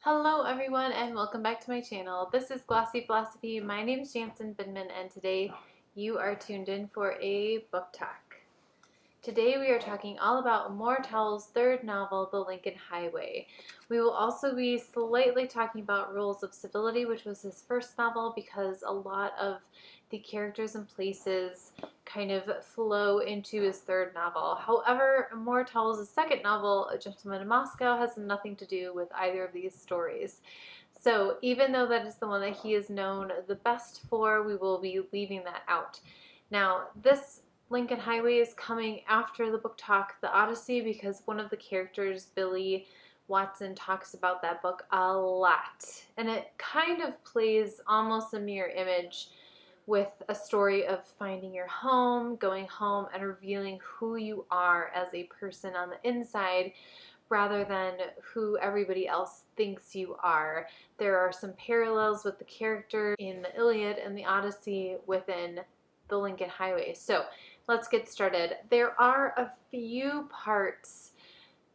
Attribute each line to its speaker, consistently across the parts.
Speaker 1: Hello everyone and welcome back to my channel. This is Glossy Philosophy. My name is Jansen Bidman and today you are tuned in for a book talk. Today we are talking all about Amor Towles' third novel, The Lincoln Highway. We will also be slightly talking about Rules of Civility, which was his first novel, because a lot of the characters and places kind of flow into his third novel. However, Amor Towles' second novel, A Gentleman in Moscow, has nothing to do with either of these stories. So even though that is the one that he is known the best for, we will be leaving that out. Now, this Lincoln Highway is coming after the book talk, The Odyssey, because one of the characters, Billy Watson, talks about that book a lot. And it kind of plays almost a mirror image with a story of finding your home, going home, and revealing who you are as a person on the inside rather than who everybody else thinks you are. There are some parallels with the character in the Iliad and the Odyssey within the Lincoln Highway. So let's get started. There are a few parts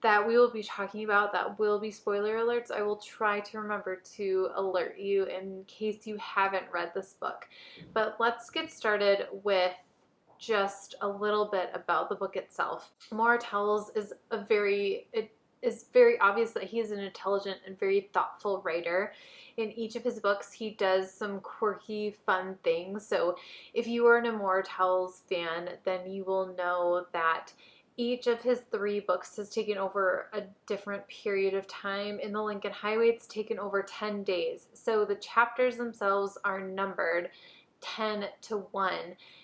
Speaker 1: that we will be talking about that will be spoiler alerts. I will try to remember to alert you in case you haven't read this book. But let's get started with just a little bit about the book itself. Amor Towles is it is very obvious that he is an intelligent and very thoughtful writer. In each of his books, he does some quirky, fun things. So if you are an Amor Towles fan, then you will know that each of his 3 books has taken over a different period of time. In the Lincoln Highway, it's taken over 10 days. So the chapters themselves are numbered 10 to 1,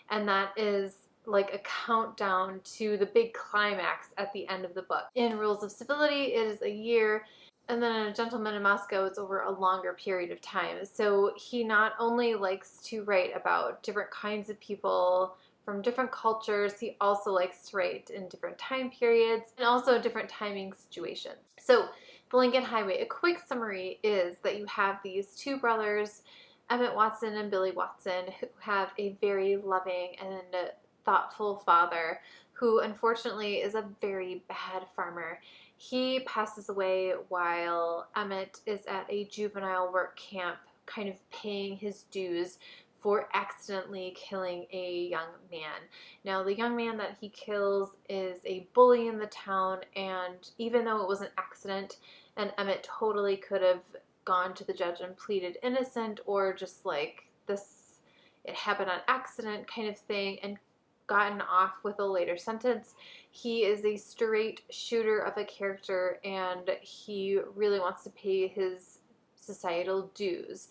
Speaker 1: and that is like a countdown to the big climax at the end of the book. In Rules of Civility, it is a year, and then in A Gentleman in Moscow, it's over a longer period of time. So he not only likes to write about different kinds of people from different cultures, he also likes to write in different time periods and also different timing situations. So the Lincoln Highway, a quick summary is that you have these 2 brothers, Emmett Watson and Billy Watson, who have a very loving and thoughtful father who unfortunately is a very bad farmer. He passes away while Emmett is at a juvenile work camp, kind of paying his dues for accidentally killing a young man. Now, the young man that he kills is a bully in the town, and even though it was an accident and Emmett totally could have gone to the judge and pleaded innocent, or just like this, it happened on accident kind of thing, and gotten off with a later sentence, he is a straight shooter of a character, and he really wants to pay his societal dues.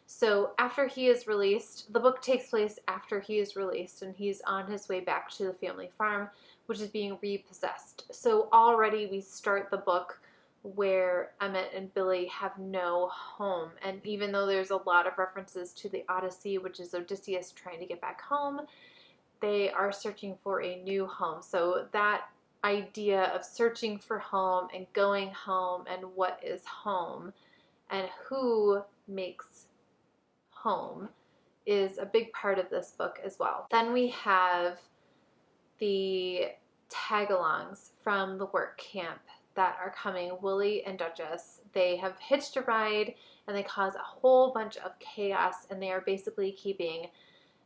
Speaker 1: So after he is released, the book takes place after he is released, and he's on his way back to the family farm, which is being repossessed. So already we start the book where Emmett and Billy have no home. And even though there's a lot of references to the Odyssey, which is Odysseus trying to get back home, they are searching for a new home. So that idea of searching for home and going home and what is home and who makes home is a big part of this book as well. Then we have the tag-alongs from the work camp that are coming, Willie and Duchess. They have hitched a ride and they cause a whole bunch of chaos, and they are basically keeping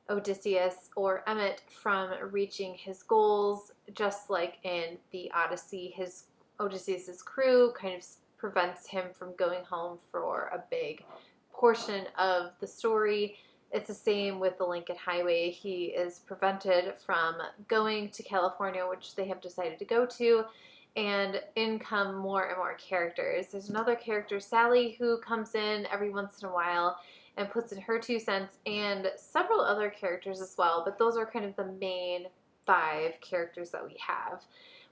Speaker 1: Odysseus or Emmett from reaching his goals. Just like in the Odyssey, Odysseus's crew kind of prevents him from going home for a big portion of the story. It's the same with the Lincoln Highway. He is prevented from going to California, which they have decided to go to, and in come more and more characters. There's another character, Sally, who comes in every once in a while and puts in her 2 cents, and several other characters as well, but those are kind of the main 5 characters that we have.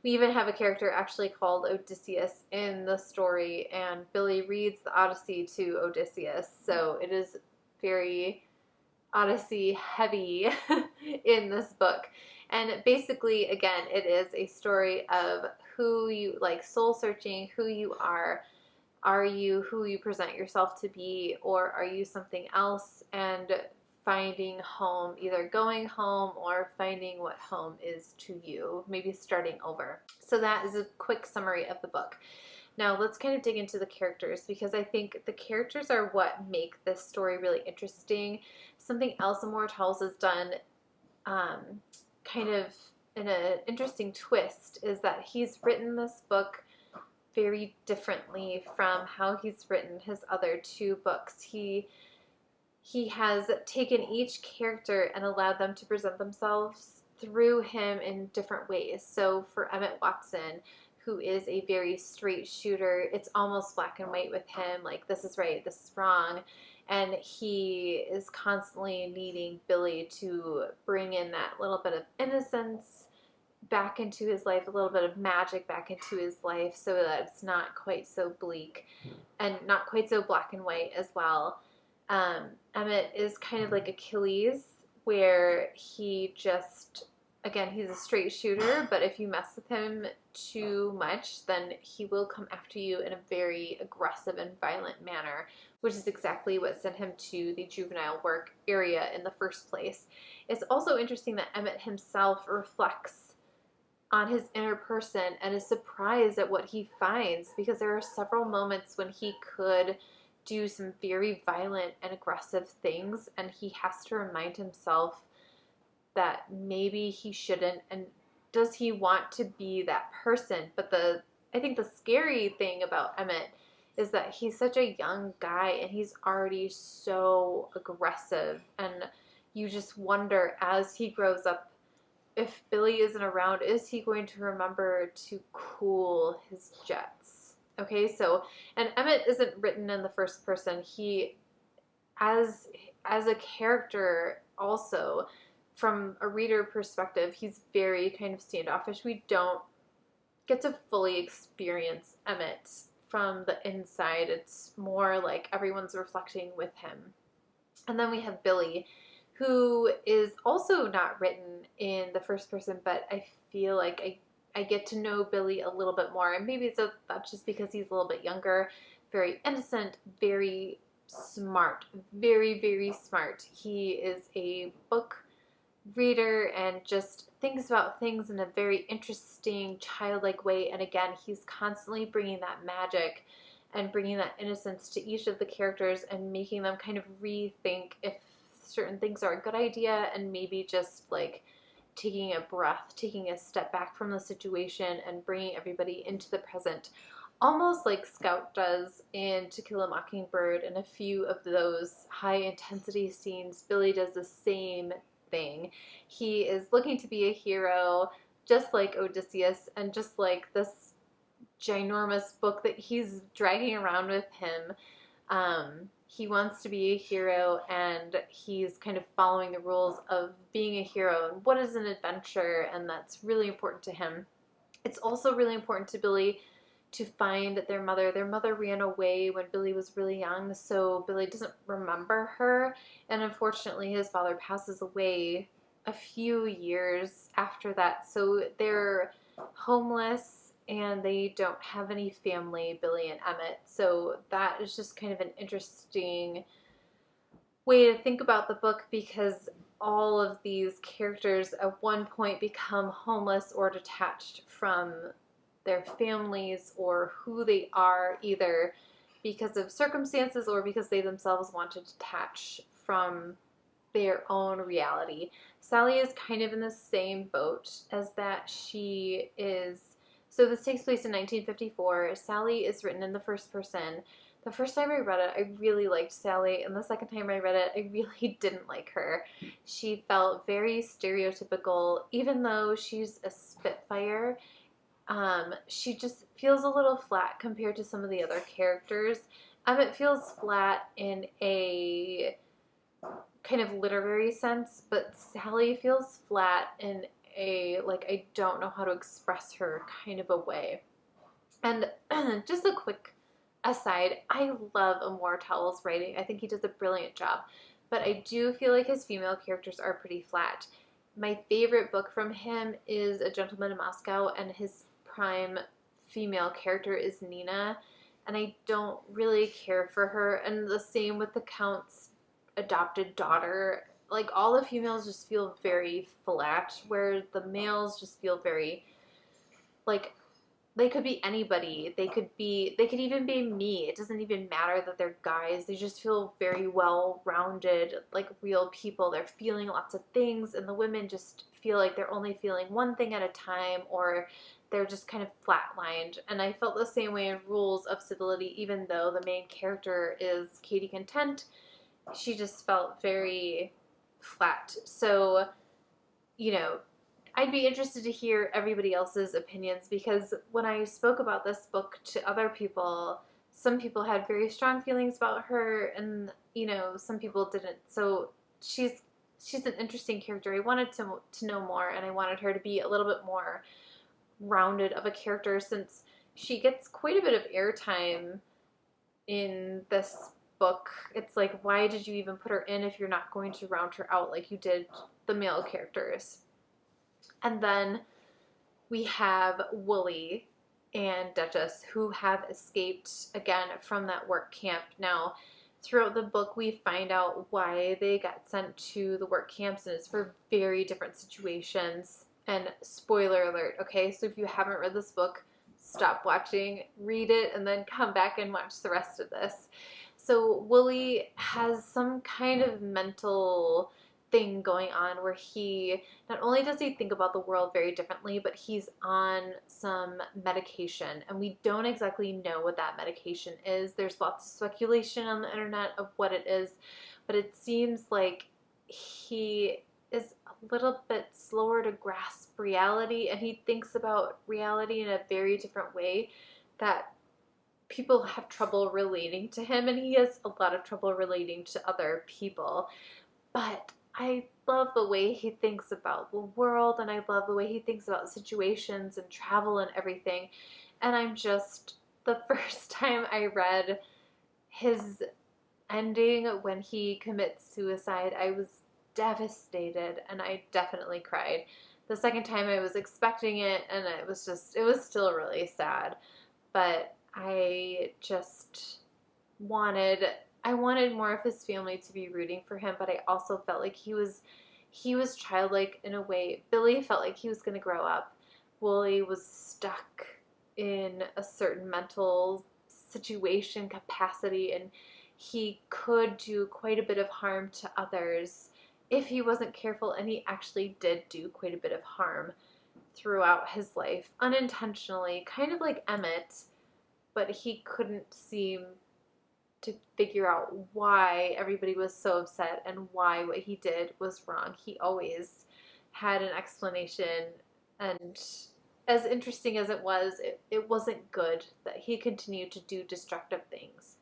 Speaker 1: We even have a character actually called Odysseus in the story, and Billy reads the Odyssey to Odysseus, so it is very Odyssey heavy in this book. And basically, again, it is a story of who you, like, soul searching, who you are. Are you who you present yourself to be, or are you something else? And finding home, either going home or finding what home is to you, maybe starting over. So that is a quick summary of the book. Now let's kind of dig into the characters, because I think the characters are what make this story really interesting. Something else Amor Towles has done kind of in an interesting twist is that he's written this book very differently from how he's written his other two books. He has taken each character and allowed them to present themselves through him in different ways. So for Emmett Watson, who is a very straight shooter, it's almost black and white with him, like this is right, this is wrong. And he is constantly needing Billy to bring in that little bit of innocence back into his life, a little bit of magic back into his life, so that it's not quite so bleak and not quite so black and white as well. Emmett is kind of like Achilles, where he just, again, he's a straight shooter, but if you mess with him too much, then he will come after you in a very aggressive and violent manner, which is exactly what sent him to the juvenile work area in the first place. It's also interesting that Emmett himself reflects on his inner person and is surprised at what he finds, because there are several moments when he could do some very violent and aggressive things, and he has to remind himself that maybe he shouldn't, and does he want to be that person? But I think the scary thing about Emmett is that he's such a young guy and he's already so aggressive, and you just wonder as he grows up, if Billy isn't around, is he going to remember to cool his jets? Okay, so, and Emmett isn't written in the first person. He, as a character also, from a reader perspective, he's very kind of standoffish. We don't get to fully experience Emmett from the inside. It's more like everyone's reflecting with him. And then we have Billy, who is also not written in the first person, but I feel like I get to know Billy a little bit more. And maybe that's just because he's a little bit younger, very innocent, very smart, very, very smart. He is a book reader and just thinks about things in a very interesting, childlike way. And again, he's constantly bringing that magic and bringing that innocence to each of the characters and making them kind of rethink if certain things are a good idea, and maybe just like taking a breath, taking a step back from the situation and bringing everybody into the present, almost like Scout does in To Kill a Mockingbird. And a few of those high intensity scenes, Billy does the same thing. He is looking to be a hero, just like Odysseus, and just like this ginormous book that he's dragging around with him. He wants to be a hero, and he's kind of following the rules of being a hero and what is an adventure, and that's really important to him. It's also really important to Billy to find their mother. Their mother ran away when Billy was really young, so Billy doesn't remember her, and unfortunately his father passes away a few years after that, so they're homeless and they don't have any family, Billy and Emmett. So that is just kind of an interesting way to think about the book, because all of these characters at one point become homeless or detached from their families or who they are, either because of circumstances or because they themselves want to detach from their own reality. Sally is kind of in the same boat as that. She is, so this takes place in 1954. Sally is written in the first person. The first time I read it, I really liked Sally, and the second time I read it, I really didn't like her. She felt very stereotypical, even though she's a Spitfire. She just feels a little flat compared to some of the other characters. Emmett feels flat in a kind of literary sense, but Sally feels flat in a, like, I don't know how to express her kind of a way. And just a quick aside, I love Amor Towles' writing. I think he does a brilliant job, but I do feel like his female characters are pretty flat. My favorite book from him is A Gentleman in Moscow, and his prime female character is Nina, and I don't really care for her. And the same with the Count's adopted daughter. Like, all the females just feel very flat, where the males just feel very, like, they could be anybody. They could even be me. It doesn't even matter that they're guys. They just feel very well-rounded, like real people. They're feeling lots of things, and the women just feel like they're only feeling one thing at a time, or they're just kind of flatlined. And I felt the same way in Rules of Civility, even though the main character is Katie Content. She just felt very flat. So, you know, I'd be interested to hear everybody else's opinions, because when I spoke about this book to other people, some people had very strong feelings about her, and some people didn't. So she's an interesting character. I wanted to know more, and I wanted her to be a little bit more rounded of a character, since she gets quite a bit of airtime in this book. It's like, why did you even put her in if you're not going to round her out like you did the male characters? And then we have Wooly and Duchess, who have escaped again from that work camp. Now, throughout the book, we find out why they got sent to the work camps, and it's for very different situations. And spoiler alert, okay? So if you haven't read this book, stop watching, read it, and then come back and watch the rest of this. So Wooly has some kind of mental thing going on where he, not only does he think about the world very differently, but he's on some medication, and we don't exactly know what that medication is. There's lots of speculation on the internet of what it is, but it seems like he is a little bit slower to grasp reality, and he thinks about reality in a very different way that people have trouble relating to him, and he has a lot of trouble relating to other people. But I love the way he thinks about the world, and I love the way he thinks about situations and travel and everything. And I'm just, the first time I read his ending when he commits suicide, I was devastated, and I definitely cried. The second time I was expecting it, and it was still really sad. But I just wanted more of his family to be rooting for him, but I also felt like he was childlike in a way. Billy felt like he was going to grow up. Wooly was stuck in a certain mental situation capacity, and he could do quite a bit of harm to others if he wasn't careful, and he actually did do quite a bit of harm throughout his life, unintentionally, kind of like Emmett, but he couldn't seem to figure out why everybody was so upset and why what he did was wrong. He always had an explanation, and as interesting as it was, it wasn't good that he continued to do destructive things.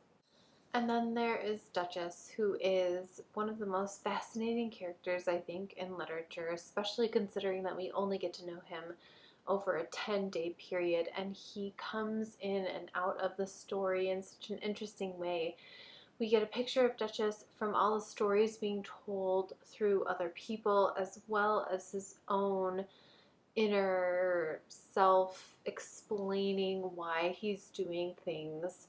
Speaker 1: And then there is Duchess, who is one of the most fascinating characters, I think, in literature, especially considering that we only get to know him over a 10-day period, and he comes in and out of the story in such an interesting way. We get a picture of Duchess from all the stories being told through other people, as well as his own inner self explaining why he's doing things.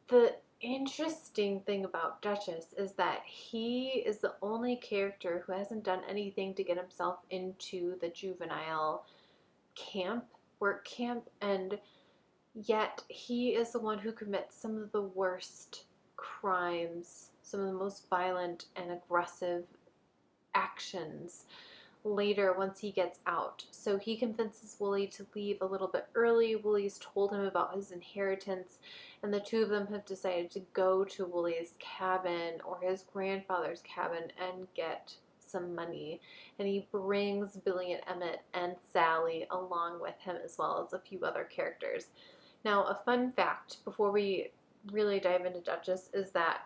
Speaker 1: The interesting thing about Duchess is that he is the only character who hasn't done anything to get himself into the juvenile work camp, and yet he is the one who commits some of the worst crimes, some of the most violent and aggressive actions later once he gets out. So he convinces Wooly to leave a little bit early. Wooly's told him about his inheritance, and the two of them have decided to go to Wooly's cabin, or his grandfather's cabin, and get some money. And he brings Billy and Emmett and Sally along with him, as well as a few other characters. Now, a fun fact before we really dive into Duchess is that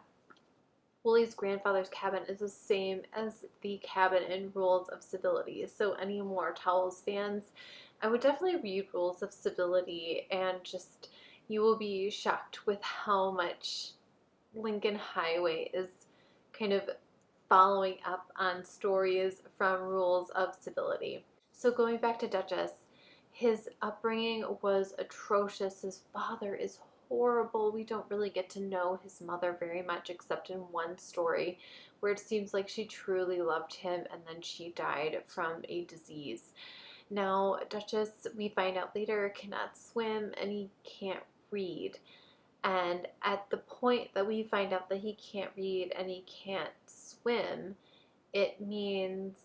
Speaker 1: Wooly's grandfather's cabin is the same as the cabin in Rules of Civility. So any Amor Towles fans, I would definitely read Rules of Civility, and just, you will be shocked with how much Lincoln Highway is kind of following up on stories from Rules of Civility. So going back to Duchess, his upbringing was atrocious. His father is horrible. We don't really get to know his mother very much, except in one story where it seems like she truly loved him, and then she died from a disease. Now, Duchess, we find out later, cannot swim and he can't read. And at the point that we find out that he can't read and he can't swim, it means,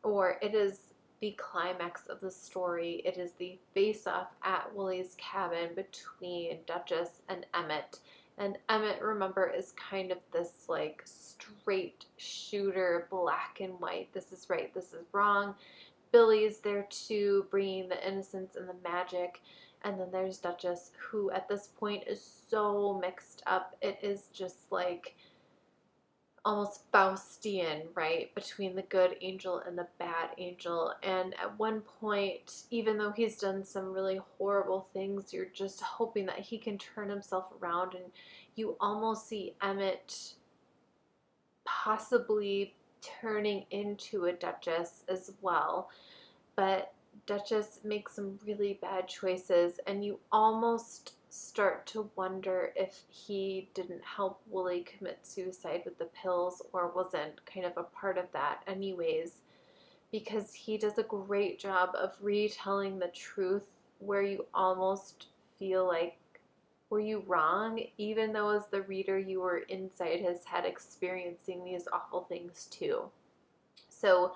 Speaker 1: or it is the climax of the story. It is the face-off at Wooly's cabin between Duchess and Emmett. And Emmett, remember, is kind of this like straight shooter, black and white. This is right, this is wrong. Billy's there too, bringing the innocence and the magic. And then there's Duchess, who at this point is so mixed up. It is just like almost Faustian, right, between the good angel and the bad angel. And at one point, even though he's done some really horrible things, you're just hoping that he can turn himself around, and you almost see Emmett possibly turning into a Duchess as well. But Duchess makes some really bad choices, and you almost start to wonder if he didn't help Wooly commit suicide with the pills, or wasn't kind of a part of that anyways, because he does a great job of retelling the truth where you almost feel like, were you wrong? Even though as the reader you were inside his head experiencing these awful things too. So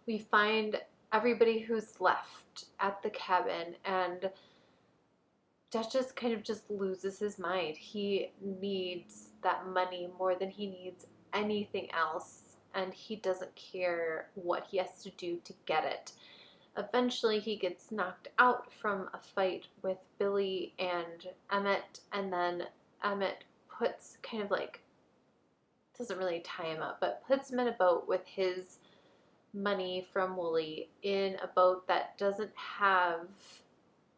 Speaker 1: we find everybody who's left at the cabin, and Duchess kind of just loses his mind. He needs that money more than he needs anything else, and he doesn't care what he has to do to get it. Eventually he gets knocked out from a fight with Billy and Emmett, and then Emmett puts kind of like, doesn't really tie him up, but puts him in a boat with his money from Wooly, in a boat that doesn't have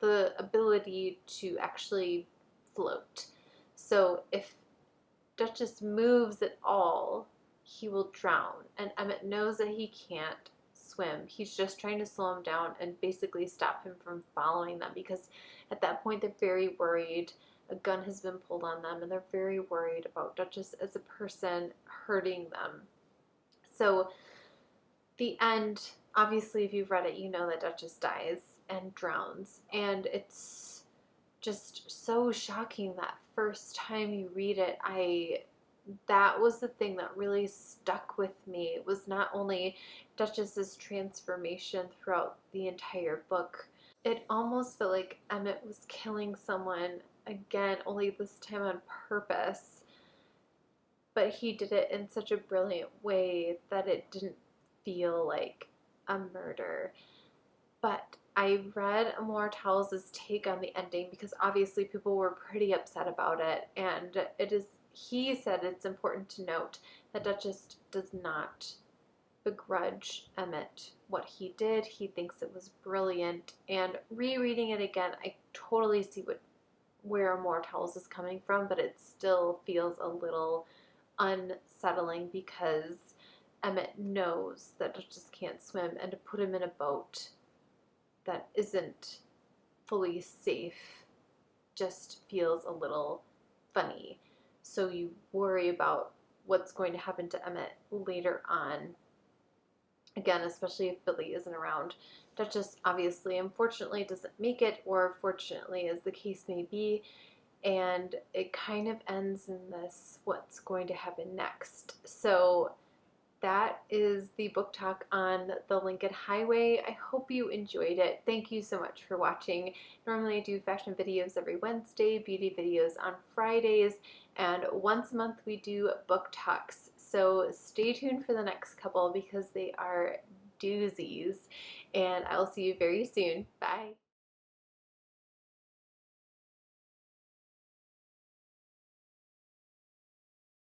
Speaker 1: the ability to actually float. So if Duchess moves at all, he will drown. And Emmett knows that he can't swim. He's just trying to slow him down and basically stop him from following them, because at that point they're very worried. A gun has been pulled on them, and they're very worried about Duchess as a person hurting them. So the end, obviously if you've read it, you know that Duchess dies and drowns, and it's just so shocking that first time you read it. That was the thing that really stuck with me. It was not only Duchess's transformation throughout the entire book, it almost felt like Emmett was killing someone again, only this time on purpose, but he did it in such a brilliant way that it didn't feel like a murder. But I read Amor Towles' take on the ending, because obviously people were pretty upset about it, and he said it's important to note that Duchess does not begrudge Emmett what he did. He thinks it was brilliant, and rereading it again, I totally see where Amor Towles is coming from, but it still feels a little unsettling, because Emmett knows that Duchess can't swim, and to put him in a boat that isn't fully safe just feels a little funny. So you worry about what's going to happen to Emmett later on. Again, especially if Billy isn't around. Duchess obviously, unfortunately, doesn't make it, or fortunately, as the case may be, and it kind of ends in this, what's going to happen next. So that is the book talk on The Lincoln Highway. I hope you enjoyed it. Thank you so much for watching. Normally I do fashion videos every Wednesday, beauty videos on Fridays, and once a month we do book talks. So stay tuned for the next couple, because they are doozies, and I'll see you very soon. Bye.